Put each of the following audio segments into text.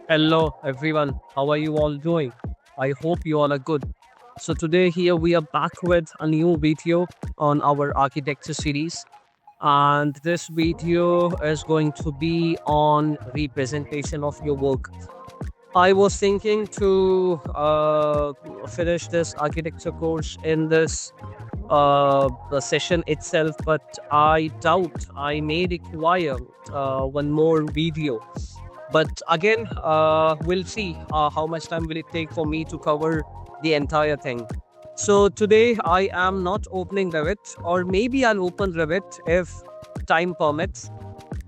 Hello everyone, how are you all doing? I hope you all are good. So today here we are back with a new video on our architecture series, and this video is going to be on representation of your work. I was thinking to finish this architecture course in this the session itself, but I doubt I may require one more video. But again, we'll see how much time will it take for me to cover the entire thing. So today I am not opening Revit, or maybe I'll open Revit if time permits.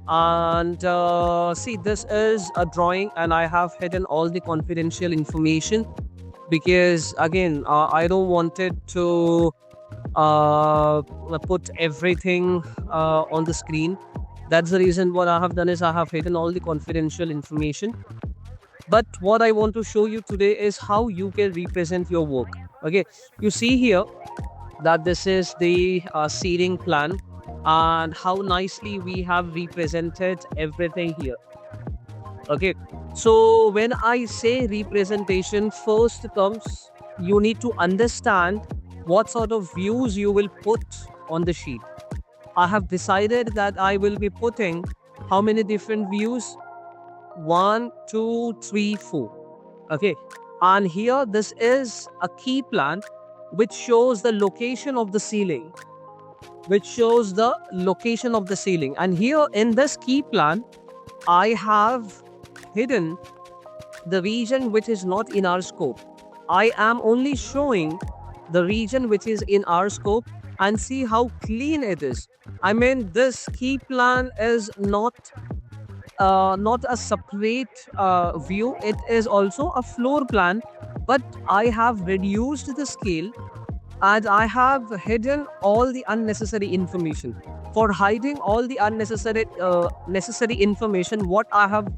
And see, this is a drawing, and I have hidden all the confidential information because again, I don't want it to put everything on the screen. That's the reason what I have done is I have hidden all the confidential information. But what I want to show you today is how you can represent your work. Okay, you see here that this is the seating plan and how nicely we have represented everything here. Okay, so when I say representation, first comes you need to understand what sort of views you will put on the sheet. I have decided that I will be putting how many different views? One, two, three, four. Okay. And here, this is a key plan which shows the location of the ceiling. And here in this key plan, I have hidden the region which is not in our scope. I am only showing the region which is in our scope, and see how clean it is. I mean, this key plan is not a separate view. It is also a floor plan, but I have reduced the scale and I have hidden all the unnecessary information. For hiding all the unnecessary necessary information, what I have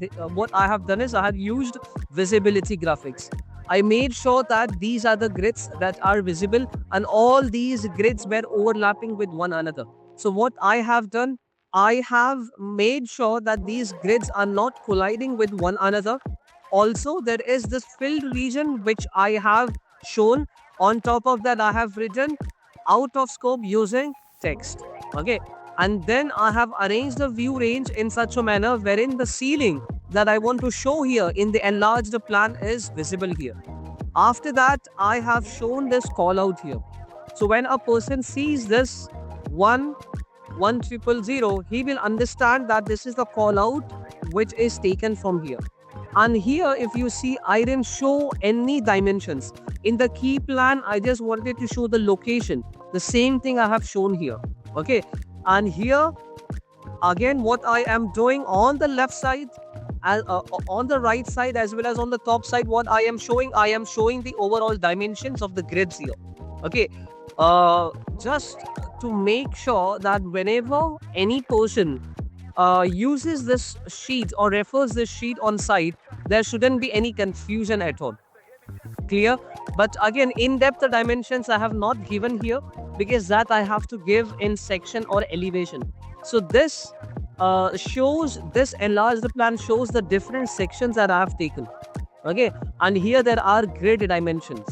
done is I have used visibility graphics. I made sure that these are the grids that are visible, and all these grids were overlapping with one another. So what I have done, I have made sure that these grids are not colliding with one another. Also, there is this filled region which I have shown. On top of that, I have written out of scope using text. Okay. And then I have arranged the view range in such a manner wherein the ceiling that I want to show here in the enlarged plan is visible here. After that, I have shown this call out here. So when a person sees this 11000, he will understand that this is the call out which is taken from here. And here, if you see, I didn't show any dimensions. In the key plan, I just wanted to show the location. The same thing I have shown here. Okay. And here, again, what I am doing on the left side, on the right side, as well as on the top side, what I am showing the overall dimensions of the grids here. Okay. Just to make sure that whenever any person uses this sheet or refers this sheet on site, there shouldn't be any confusion at all. Clear? But again, in-depth dimensions I have not given here because that I have to give in section or elevation. So this enlarged plan shows the different sections that I have taken. Okay, and here there are grid dimensions.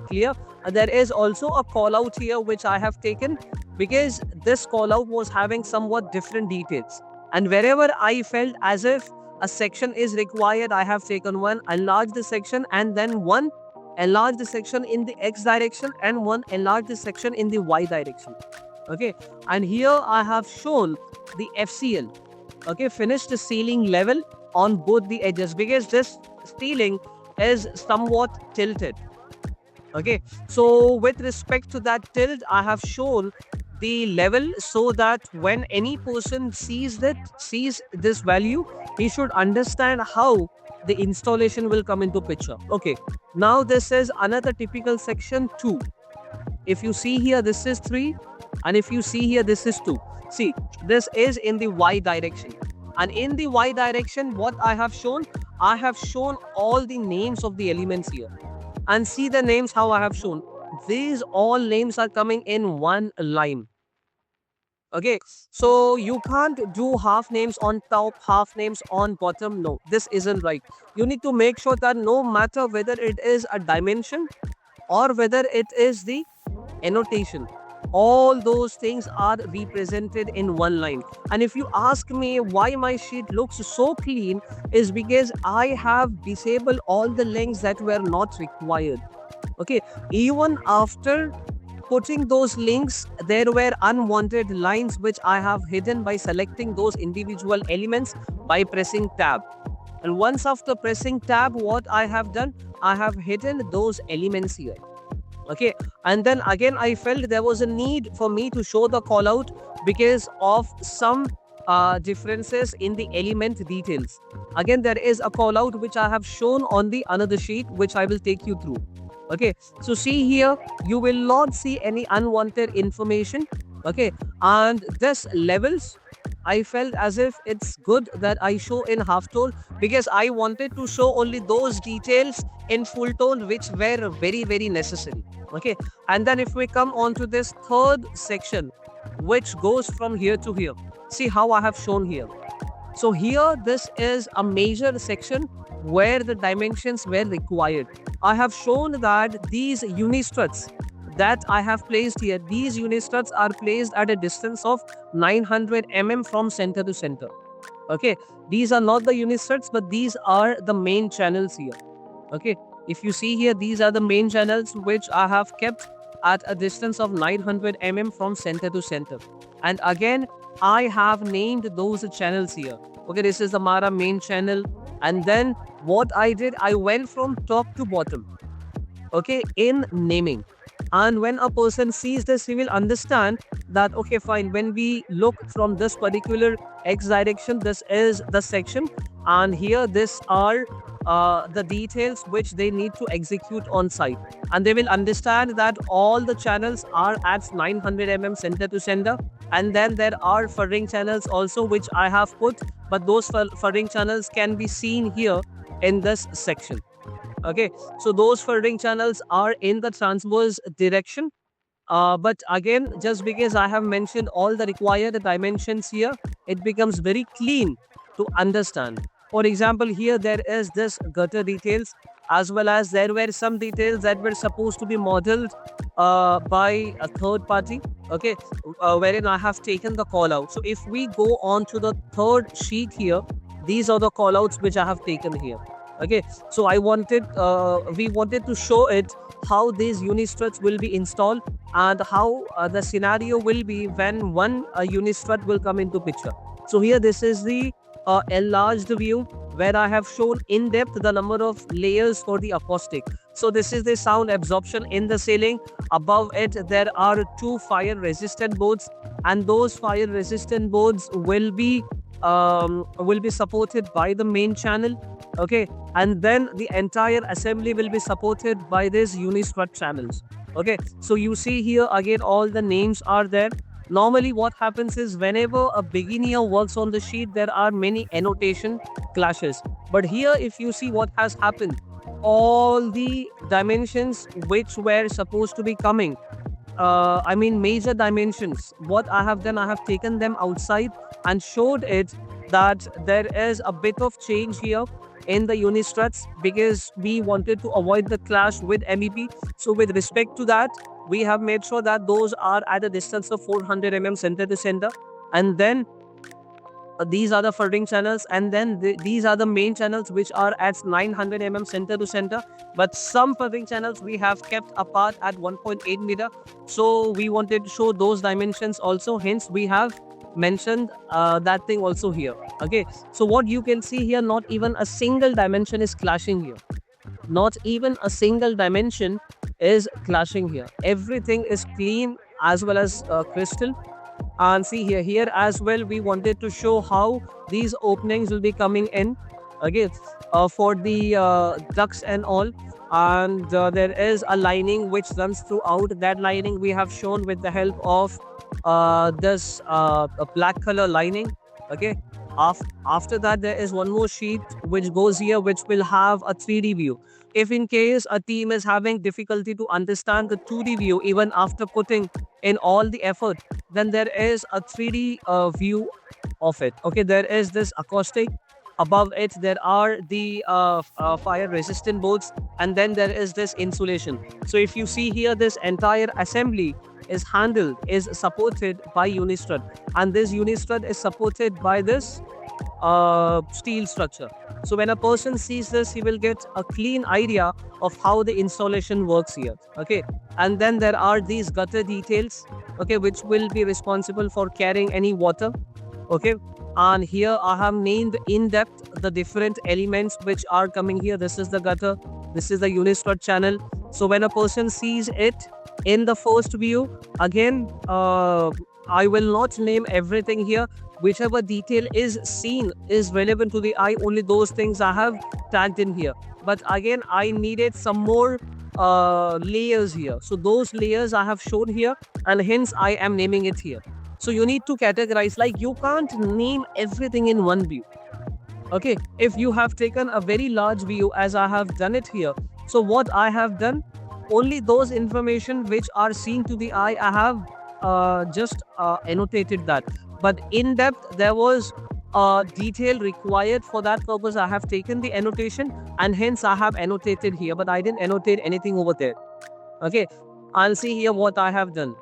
Clear? And there is also a call out here which I have taken because this call out was having somewhat different details. And wherever I felt as if a section is required, I have taken one, enlarged the section, and then one enlarged the section in the X direction and one enlarged the section in the Y direction. Okay, and here I have shown the FCL. Okay, finished the ceiling level on both the edges because this ceiling is somewhat tilted. Okay, so with respect to that tilt, I have shown the level so that when any person sees this value, he should understand how the installation will come into picture. Okay, now this is another typical section 2. If you see here, this is 3, and if you see here, this is 2. See, this is in the Y direction, and in the Y direction, what I have shown all the names of the elements here. And see the names how I have shown. These all names are coming in one line. Okay, so you can't do half names on top, half names on bottom. No, this isn't right. You need to make sure that no matter whether it is a dimension or whether it is the annotation, all those things are represented in one line. And if you ask me why my sheet looks so clean, is because I have disabled all the links that were not required. Okay, even after putting those links, there were unwanted lines which I have hidden by selecting those individual elements by pressing tab. And once after pressing tab, what I have done, I have hidden those elements here. Okay, and then again I felt there was a need for me to show the call out because of some differences in the element details. Again, there is a call out which I have shown on the another sheet, which I will take you through. Okay, so see here, you will not see any unwanted information. Okay, and this levels, I felt as if it's good that I show in half tone because I wanted to show only those details in full tone which were very necessary. Okay, and then if we come on to this third section, which goes from here to here, see how I have shown here. So here, this is a major section where the dimensions were required. I have shown that these unistruts that I have placed here, these unistruts are placed at a distance of 900 mm from center to center. Okay, these are not the unistruts, but these are the main channels here. Okay, if you see here, these are the main channels which I have kept at a distance of 900 mm from center to center. And again, I have named those channels here. Okay, this is the Mara main channel. And then what I did, I went from top to bottom. Okay, in naming. And when a person sees this, he will understand that, okay, fine, when we look from this particular X direction, this is the section. And here, this are the details which they need to execute on site. And they will understand that all the channels are at 900 mm center to center. And then there are furring channels also which I have put, but those furring channels can be seen here in this section. Okay, so those furring channels are in the transverse direction. But again, just because I have mentioned all the required dimensions here, it becomes very clean to understand. For example, here there is this gutter details, as well as there were some details that were supposed to be modeled by a third party. Okay, wherein I have taken the call out. So if we go on to the third sheet here, these are the call outs which I have taken here. Okay, so we wanted to show it how these unistruts will be installed and how the scenario will be when one unistrut will come into picture. So here, this is the enlarged view where I have shown in depth the number of layers for the acoustic. So this is the sound absorption in the ceiling. Above it, there are two fire resistant boards, and those fire resistant boards will be supported by the main channel. Okay, and then the entire assembly will be supported by these unistrut channels. Okay, so you see here again all the names are there. Normally what happens is whenever a beginner works on the sheet, there are many annotation clashes. But here, if you see what has happened, all the dimensions which were supposed to be coming, I mean major dimensions, what I have done, I have taken them outside and showed it that there is a bit of change here in the unistruts because we wanted to avoid the clash with MEP. So with respect to that, we have made sure that those are at a distance of 400 mm center to center. And then these are the furring channels, and then these are the main channels which are at 900 mm center to center. But some furring channels we have kept apart at 1.8 meter. So we wanted to show those dimensions also. Hence, we have mentioned that thing also here. Okay, so what you can see here, not even a single dimension is clashing here. Not even a single dimension is clashing here. Everything is clean as well as crystal. And see here as well, we wanted to show how these openings will be coming in, okay, for the ducts and all. And there is a lining which runs throughout. That lining we have shown with the help of this a black color lining. Okay, After that, there is one more sheet which goes here, which will have a 3D view. If in case a team is having difficulty to understand the 2D view, even after putting in all the effort, then there is a 3D view of it. Okay, there is this acoustic. Above it, there are the fire resistant boards, and then there is this insulation. So if you see here, this entire assembly is supported by Unistrut, and this Unistrut is supported by this steel structure. So when a person sees this, he will get a clean idea of how the installation works here. Okay, and then there are these gutter details, okay, which will be responsible for carrying any water. Okay, and here I have named in depth the different elements which are coming here. This is the gutter, this is the Unistrut channel. So when a person sees it in the first view, again, I will not name everything here. Whichever detail is seen is relevant to the eye, only those things I have tagged in here. But again, I needed some more layers here. So those layers I have shown here, and hence I am naming it here. So you need to categorize, like you can't name everything in one view. Okay, if you have taken a very large view as I have done it here, so what I have done, only those information which are seen to the eye, I have just annotated that. But in depth, there was detail required. For that purpose, I have taken the annotation, and hence I have annotated here, but I didn't annotate anything over there. Okay, I'll see here what I have done.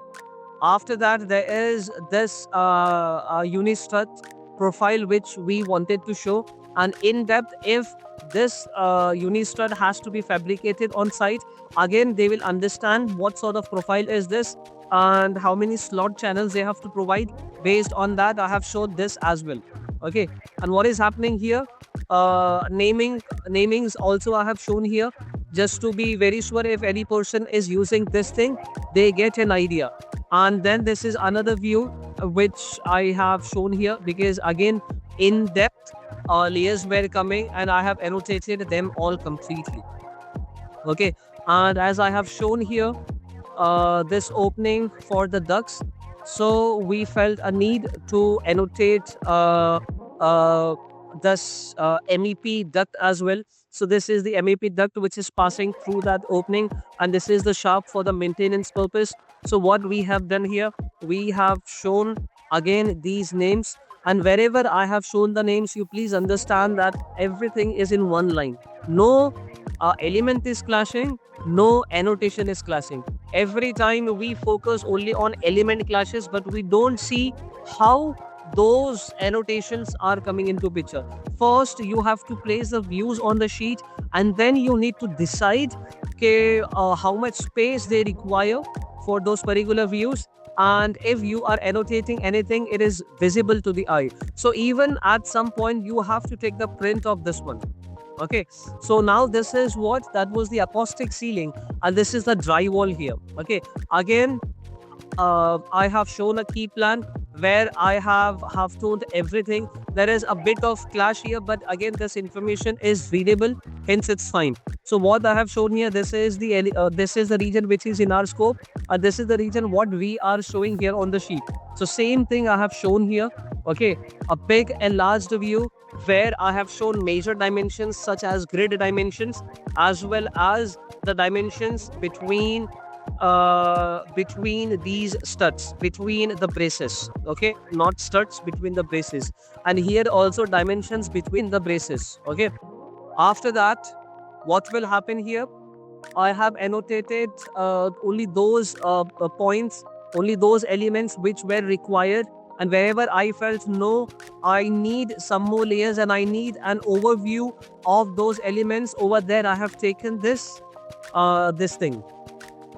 After that, there is this Unistrut profile which we wanted to show, and in depth, if this Unistrut has to be fabricated on site, again they will understand what sort of profile is this and how many slot channels they have to provide. Based on that, I have showed this as well. Okay, and what is happening here, namings also I have shown here, just to be very sure if any person is using this thing, they get an idea. And then this is another view which I have shown here, because again, in depth layers were coming, and I have annotated them all completely. Okay, and as I have shown here, this opening for the ducts, so we felt a need to annotate this MEP duct as well. So this is the MEP duct which is passing through that opening, and this is the shaft for the maintenance purpose. So what we have done here, we have shown again these names, and wherever I have shown the names, you please understand that everything is in one line. No element is clashing, no annotation is clashing. Every time we focus only on element clashes, but we don't see how those annotations are coming into picture. First, you have to place the views on the sheet, and then you need to decide how much space they require for those particular views, and if you are annotating anything, it is visible to the eye. So even at some point, you have to take the print of this one. Okay, so now this is what that was the acoustic ceiling, and this is the drywall here. Okay, again, I have shown a key plan where I have told everything. There is a bit of clash here, but again, this information is readable, hence it's fine. So what I have shown here, this is the region which is in our scope, and this is the region what we are showing here on the sheet. So same thing I have shown here. Okay, a big enlarged view where I have shown major dimensions such as grid dimensions, as well as the dimensions between these studs, between the braces. Okay, not studs, between the braces, and here also dimensions between the braces. Okay, after that, what will happen here, I have annotated only those points, only those elements which were required, and wherever I felt no, I need some more layers and I need an overview of those elements, over there I have taken this thing,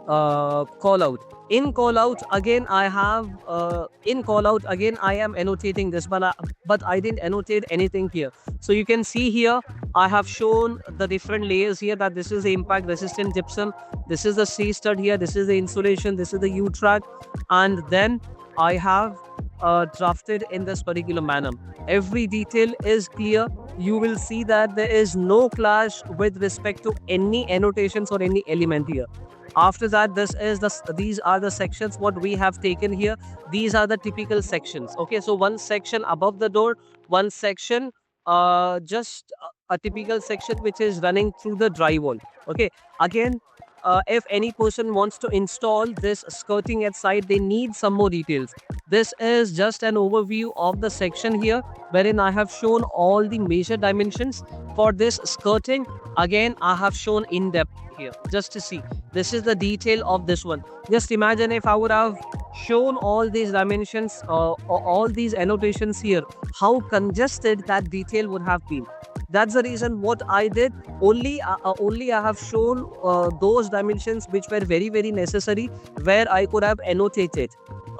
call out. In call out again, I am annotating this, but I didn't annotate anything here. So you can see here, I have shown the different layers here, that this is the impact resistant gypsum, this is the C stud here, this is the insulation, this is the U track, and then I have drafted in this particular manner. Every detail is clear. You will see that there is no clash with respect to any annotations or any element here. After that, these are the sections what we have taken here. These are the typical sections. Okay, so one section above the door, one section just a typical section which is running through the drywall. Okay, again, if any person wants to install this skirting at side, they need some more details. This is just an overview of the section here, wherein I have shown all the major dimensions for this skirting. Again, I have shown in depth here just to see. This is the detail of this one. Just imagine if I would have shown all these dimensions or all these annotations here, how congested that detail would have been. That's the reason what I did. Only I have shown those dimensions which were very necessary, where I could have annotated.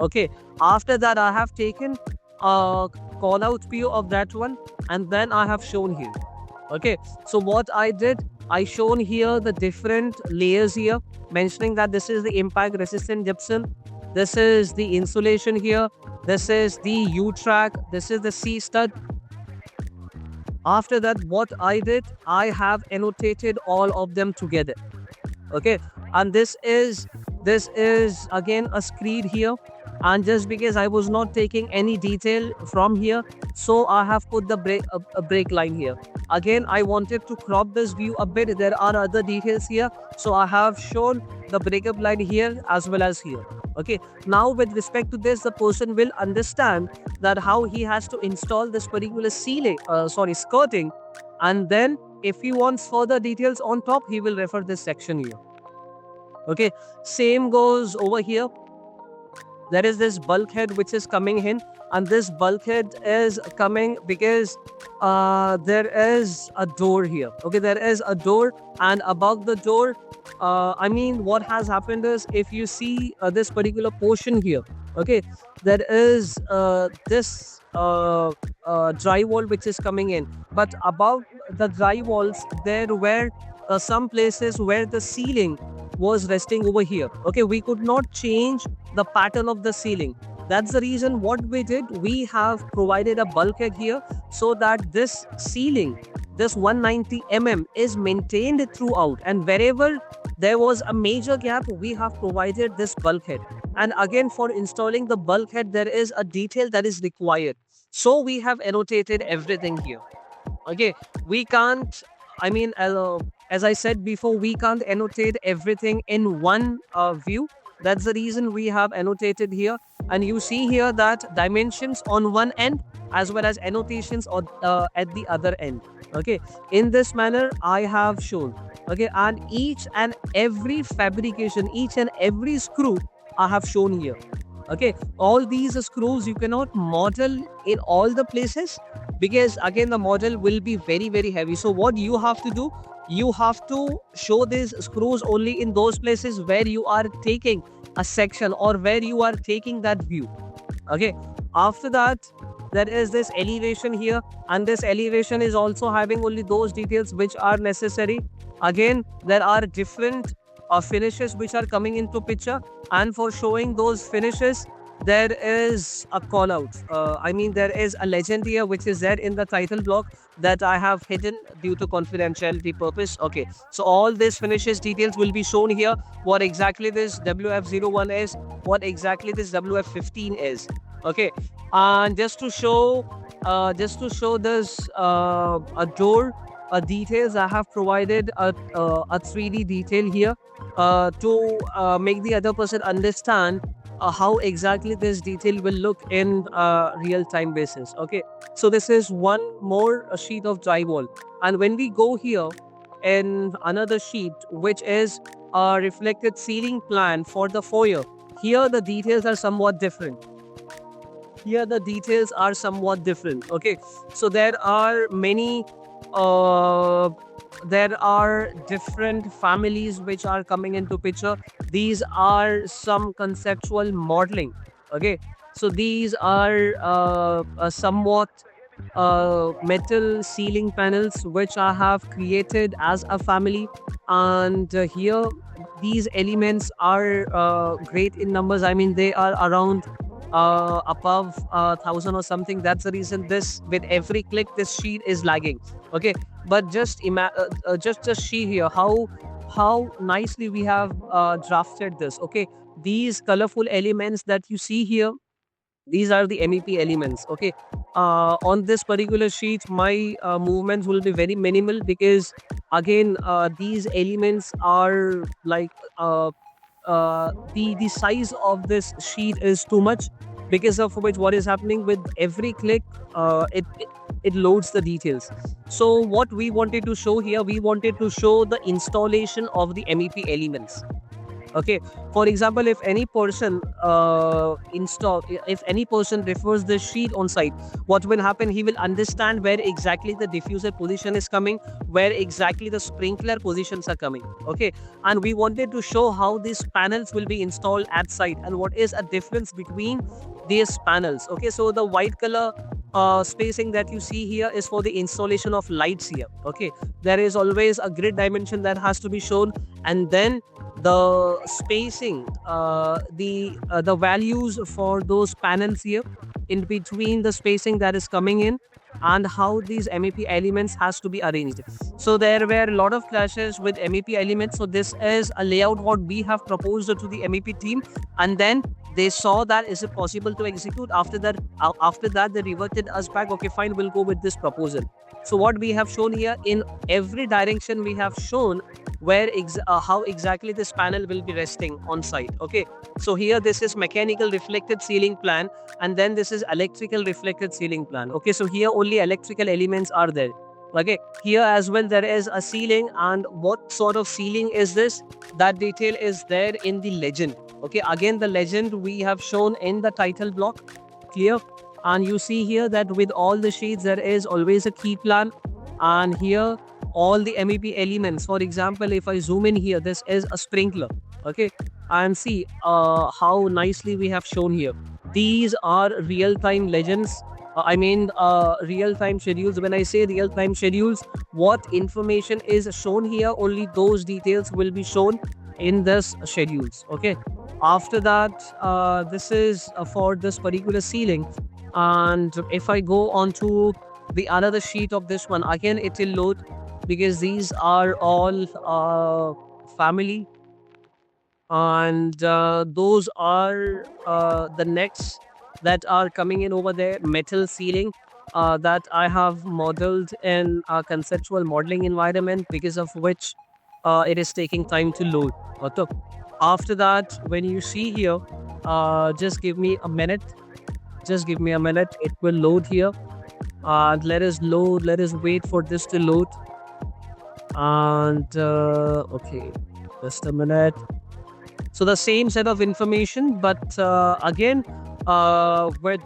Okay. After that, I have taken a call out view of that one, and then I have shown here. Okay. So what I did, I shown here the different layers here, mentioning that this is the impact resistant gypsum. This is the insulation here. This is the U-track. This is the C-stud. After that, what I did, I have annotated all of them together. Okay, and this is again a screed here, and just because I was not taking any detail from here, so I have put the brake line here. Again, I wanted to crop this view a bit. There are other details here, so I have shown the breakup line here as well as here. Okay, now with respect to this, the person will understand that how he has to install this particular skirting, and then if he wants further details on top, he will refer this section here. Okay, same goes over here. There is this bulkhead which is coming in, and this bulkhead is coming because there is a door here. Okay, there is a door, and above the door, I mean, what has happened is, if you see this particular portion here, okay, there is this drywall which is coming in, but above the drywalls there were some places where the ceiling was resting over here. Okay, we could not change the pattern of the ceiling. That's the reason what we did, we have provided a bulkhead here, so that this ceiling, this 190 is maintained throughout, and wherever there was a major gap, we have provided this bulkhead. And again, for installing the bulkhead, there is a detail that is required, so we have annotated everything here. Okay, we can't, I mean, as I said before, we can't annotate everything in one view. That's the reason we have annotated here, and you see here that dimensions on one end as well as annotations on at the other end. Okay, in this manner I have shown. Okay, and each and every fabrication, each and every screw I have shown here. Okay, all these screws you cannot model in all the places, because again the model will be very heavy. So what you have to do, you have to show these screws only in those places where you are taking a section or where you are taking that view. Okay, after that, there is this elevation here, and this elevation is also having only those details which are necessary. Again, there are different finishes which are coming into picture, and for showing those finishes, there is a call out. I mean, there is a legend here which is there in the title block that I have hidden due to confidentiality purpose. Okay, so all these finishes details will be shown here. What exactly this WF01 is, what exactly this WF15 is. Okay, and just to show this a door details, I have provided a 3D detail here to make the other person understand how exactly this detail will look in real time basis. Okay, so this is one more sheet of drywall, and when we go here in another sheet which is a reflected ceiling plan for the foyer, here the details are somewhat different. Okay, so there are many there are different families which are coming into picture. These are some conceptual modeling. Okay, so these are somewhat metal ceiling panels which I have created as a family, and here these elements are great in numbers. I mean, they are around above 1000 or something. That's the reason this, with every click, this sheet is lagging. Okay, but just see here how nicely we have drafted this. Okay, these colorful elements that you see here, these are the MEP elements. Okay, on this particular sheet, my movements will be very minimal, because again, these elements are like the size of this sheet is too much, because of which what is happening with every click, it loads the details. So what we wanted to show here, we wanted to show the installation of the MEP elements. Okay, for example, if any person refers the sheet on site, what will happen, he will understand where exactly the diffuser position is coming, where exactly the sprinkler positions are coming. Okay, and we wanted to show how these panels will be installed at site and what is a difference between these panels. Okay, so the white color spacing that you see here is for the installation of lights here. Okay, there is always a grid dimension that has to be shown, and then the spacing, the values for those panels here, in between the spacing that is coming in, and how these MEP elements has to be arranged. So there were a lot of clashes with MEP elements. So this is a layout what we have proposed to the MEP team, and then they saw that is it possible to execute. After that they reverted us back. Okay, fine, we'll go with this proposal. So what we have shown here, in every direction we have shown how exactly this panel will be resting on site. Okay, so here this is mechanical reflected ceiling plan, and then this is electrical reflected ceiling plan. Okay, so here only electrical elements are there. Okay, here as well there is a ceiling, and what sort of ceiling is this, that detail is there in the legend. Okay, again, the legend we have shown in the title block. Clear? And you see here that with all the sheets there is always a key plan, and here all the MEP elements. For example, if I zoom in here, this is a sprinkler. Okay, and see how nicely we have shown here. These are real-time legends. Real-time schedules. When I say real-time schedules, what information is shown here, only those details will be shown in this schedules. Okay, after that, this is for this particular ceiling. And if I go on to the another sheet of this one, again it will load, because these are all family, and those are the nets that are coming in over there, metal ceiling, that I have modeled in a conceptual modeling environment, because of which it is taking time to load. Okay. After that, when you see here, just give me a minute. It will load here. Let us wait for this to load. And okay, just a minute. So the same set of information, but again, with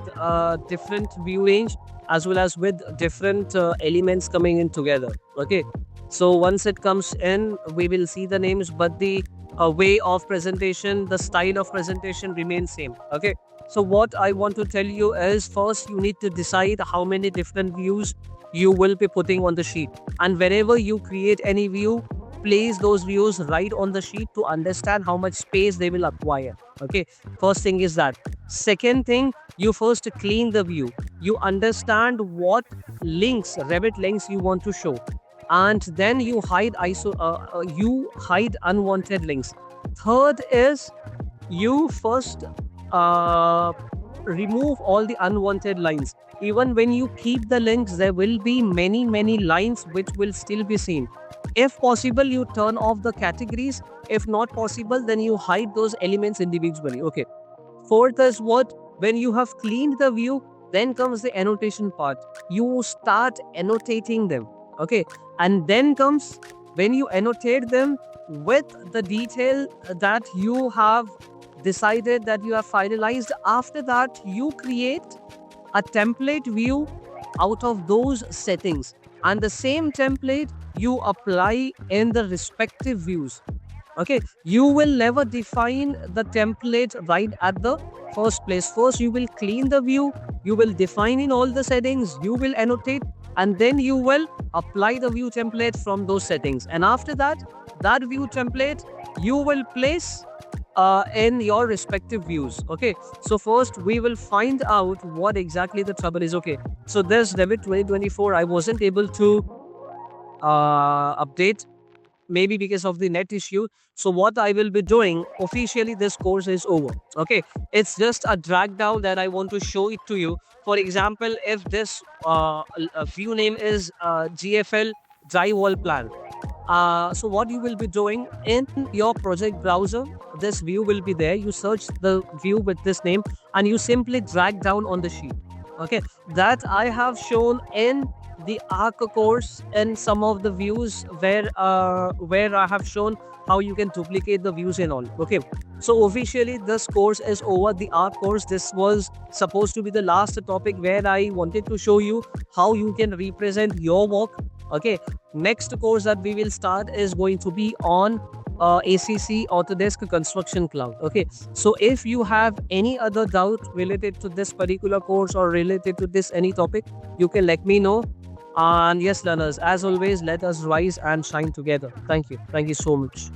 different view range, as well as with different elements coming in together. Okay, so once it comes in, we will see the names, but the way of presentation, the style of presentation remains same. Okay, so what I want to tell you is, first you need to decide how many different views you will be putting on the sheet, and wherever you create any view, place those views right on the sheet to understand how much space they will acquire. Okay, first thing is that. Second thing, you first clean the view. You understand what links, Revit links you want to show, and then you hide unwanted links. Third is, you first remove all the unwanted lines. Even when you keep the links, there will be many lines which will still be seen. If possible, you turn off the categories. If not possible, then you hide those elements individually. Okay. Fourth is what? When you have cleaned the view, then comes the annotation part. You start annotating them. Okay. And then comes when you annotate them with the detail that you have decided, that you have finalized. After that, you create a template view out of those settings, and the same template you apply in the respective views. Okay, you will never define the template right at the first place. First, you will clean the view, you will define in all the settings, you will annotate, and then you will apply the view template from those settings. And after that, that view template you will place in your respective views. Okay, so first we will find out what exactly the trouble is. Okay, so this Revit 2024 I wasn't able to update, maybe because of the net issue. So what I will be doing, officially this course is over. Okay, it's just a drag down that I want to show it to you. For example, if this view name is GFL drywall plan, so what you will be doing in your project browser, this view will be there. You search the view with this name and you simply drag down on the sheet. Okay, that I have shown in the arc course and some of the views where I have shown how you can duplicate the views and all. Okay, so officially this course is over, the arc course. This was supposed to be the last topic where I wanted to show you how you can represent your work. Okay, next course that we will start is going to be on ACC Autodesk Construction Cloud. Okay, so if you have any other doubt related to this particular course or related to this any topic, you can let me know. And yes, learners, as always, let us rise and shine together. Thank you so much.